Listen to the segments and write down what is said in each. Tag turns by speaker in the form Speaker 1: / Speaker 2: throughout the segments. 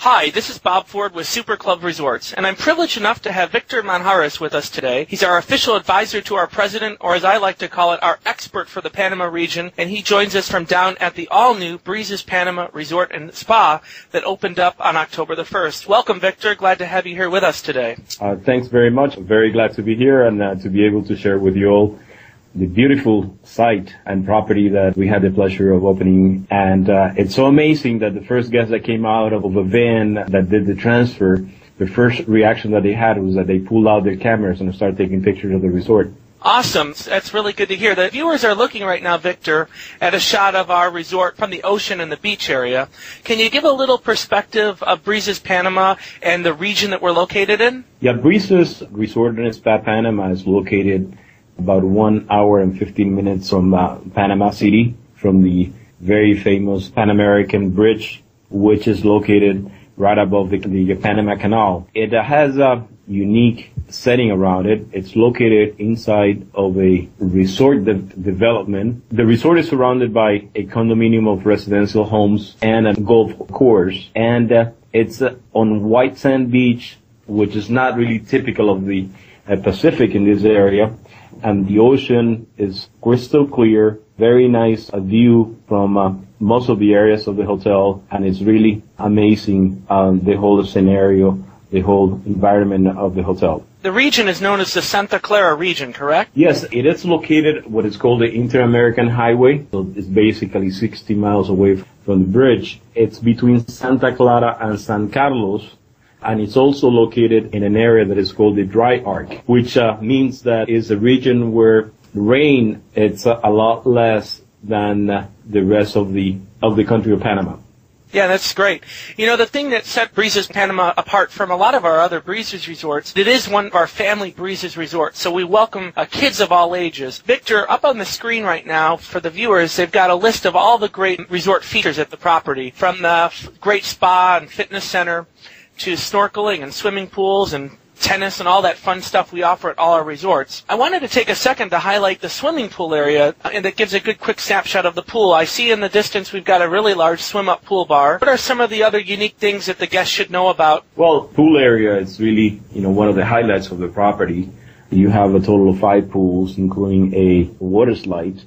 Speaker 1: Hi, this is Bob Ford with Super Club Resorts, and I'm privileged enough to have Victor Manjares with us today. He's our official advisor to our president, or as I like to call it, our expert for the Panama region, and he joins us from down at the all-new Breezes Panama Resort and Spa that opened up on October the 1st. Welcome, Victor. Glad to have you here with us today.
Speaker 2: Thanks very much. I'm very glad to be here and to be able to share with you all the beautiful site and property that we had the pleasure of opening. And it's so amazing that the first guest that came out of a van that did the transfer, the first reaction that they had was that they pulled out their cameras and started taking pictures of the resort.
Speaker 1: Awesome. That's really good to hear. The viewers are looking right now, Victor, at a shot of our resort from the ocean and the beach area. Can you give a little perspective of Breezes Panama and the region that we're located in?
Speaker 2: Yeah, Breezes Resort and Spa Panama is located about 1 hour and 15 minutes from Panama City, from the very famous Pan American Bridge, which is located right above the Panama Canal. It has a unique setting around it. It's located inside of a resort development. The resort is surrounded by a condominium of residential homes and a golf course. And it's on white sand beach, which is not really typical of the Pacific in this area. And the ocean is crystal clear, very nice view from most of the areas of the hotel, and it's really amazing, the whole scenario, the whole environment of the hotel.
Speaker 1: The region is known as the Santa Clara region, correct?
Speaker 2: Yes, it is located what is called the Inter-American Highway. So it's basically 60 miles away from the bridge. It's between Santa Clara and San Carlos. And it's also located in an area that is called the Dry Arc, which means that it's a region where rain it's a lot less than the rest of the country of Panama.
Speaker 1: Yeah, that's great. You know, the thing that set Breezes Panama apart from a lot of our other Breezes resorts, it is one of our family Breezes resorts, so we welcome kids of all ages. Victor, up on the screen right now for the viewers, they've got a list of all the great resort features at the property, from the great spa and fitness center to snorkeling and swimming pools and tennis and all that fun stuff we offer at all our resorts. I wanted to take a second to highlight the swimming pool area, and that gives a good quick snapshot of the pool. I see in the distance we've got a really large swim-up pool bar. What are some of the other unique things that the guests should know about?
Speaker 2: Well, pool area is really, one of the highlights of the property. You have a total of 5 pools, including a water slide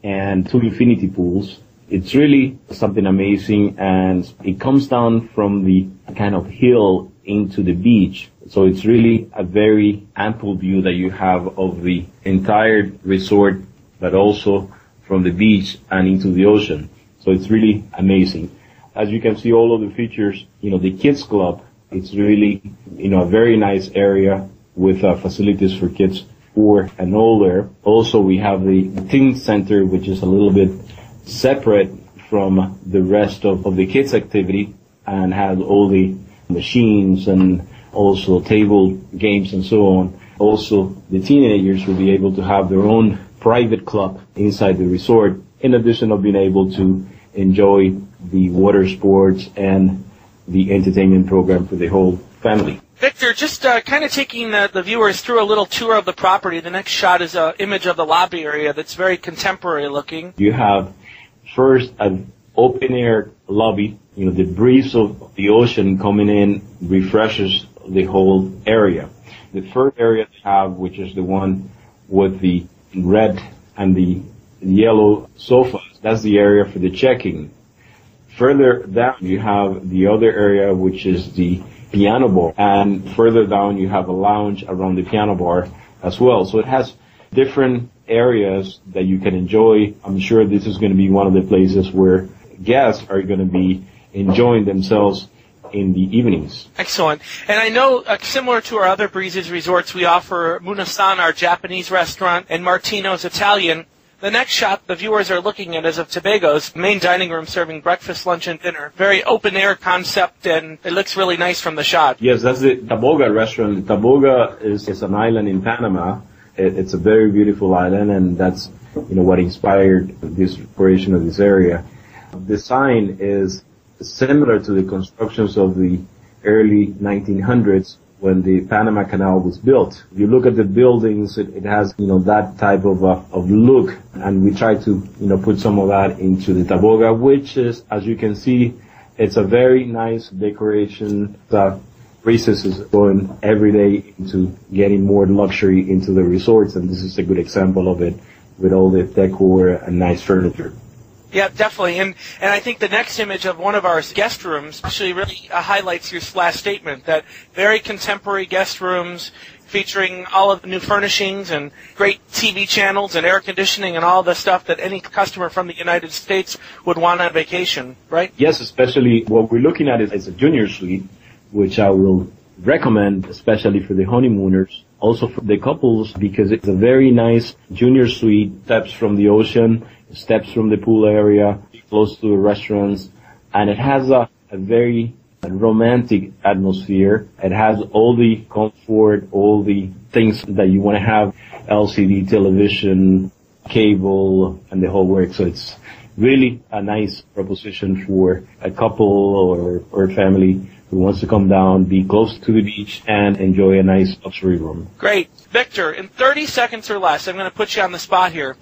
Speaker 2: and 2 infinity pools. It's really something amazing, and it comes down from the kind of hill into the beach. So it's really a very ample view that you have of the entire resort, but also from the beach and into the ocean. So it's really amazing. As you can see, all of the features, the kids club, it's really, a very nice area with facilities for kids 4 and older. Also, we have the teen center, which is a little bit separate from the rest of the kids' activity, and has all the machines and also table games and so on. Also, the teenagers will be able to have their own private club inside the resort, in addition of being able to enjoy the water sports and the entertainment program for the whole family.
Speaker 1: Victor, just kind of taking the viewers through a little tour of the property. The next shot is an image of the lobby area that's very contemporary looking.
Speaker 2: You have first an open-air lobby. The breeze of the ocean coming in refreshes the whole area. The first area they have, which is the one with the red and the yellow sofas, that's the area for the check-in. Further down, you have the other area, which is the piano bar. And further down, you have a lounge around the piano bar as well. So it has different areas that you can enjoy. I'm sure this is going to be one of the places where guests are going to be enjoying themselves in the evenings.
Speaker 1: Excellent. And I know, similar to our other Breezes resorts, we offer Munasan, our Japanese restaurant, and Martino's Italian. The next shot the viewers are looking at is of Tobago's main dining room, serving breakfast, lunch, and dinner. Very open-air concept, and it looks really nice from the shot.
Speaker 2: Yes, that's the Taboga restaurant. Taboga is an island in Panama. It's a very beautiful island, and that's what inspired this creation of this area. The sign is similar to the constructions of the early 1900s when the Panama Canal was built. If you look at the buildings, it has, that type of look, and we try to, put some of that into the Taboga, which is, as you can see, It's a very nice decoration that Breezes is going every day into getting more luxury into the resorts, and this is a good example of it with all the decor and nice furniture.
Speaker 1: Yeah, definitely. And I think the next image of one of our guest rooms actually really highlights your last statement, that very contemporary guest rooms featuring all of the new furnishings and great TV channels and air conditioning and all the stuff that any customer from the United States would want on vacation, right?
Speaker 2: Yes, especially what we're looking at is a junior suite, which I will recommend, especially for the honeymooners, also for the couples, because it's a very nice junior suite, steps from the ocean, steps from the pool area, close to the restaurants, and it has a very romantic atmosphere. It has all the comfort, all the things that you want to have, LCD television, cable, and the whole work. So it's really a nice proposition for a couple or a family who wants to come down, be close to the beach, and enjoy a nice luxury room.
Speaker 1: Great. Victor, in 30 seconds or less, I'm going to put you on the spot here.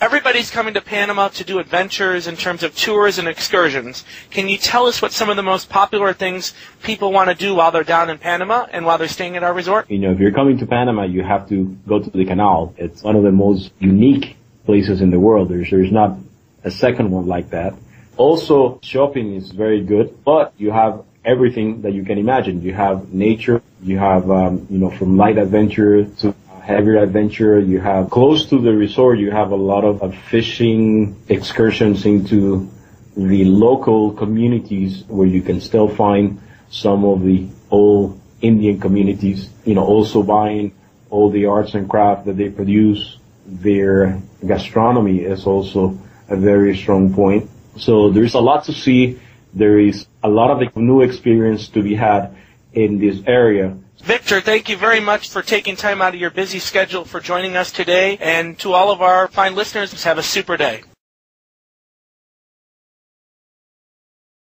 Speaker 1: Everybody's coming to Panama to do adventures in terms of tours and excursions. Can you tell us what some of the most popular things people want to do while they're down in Panama and while they're staying at our resort?
Speaker 2: You know, if you're coming to Panama, you have to go to the canal. It's one of the most unique places in the world. There's not a second one like that. Also, shopping is very good, but you have everything that you can imagine. You have nature, you have, from light adventure to heavy adventure. You have close to the resort, you have a lot of fishing excursions into the local communities where you can still find some of the old Indian communities, also buying all the arts and crafts that they produce. Their gastronomy is also a very strong point. So there's a lot to see. There is a lot of new experience to be had in this area.
Speaker 1: Victor, thank you very much for taking time out of your busy schedule for joining us today. And to all of our fine listeners, have a super day.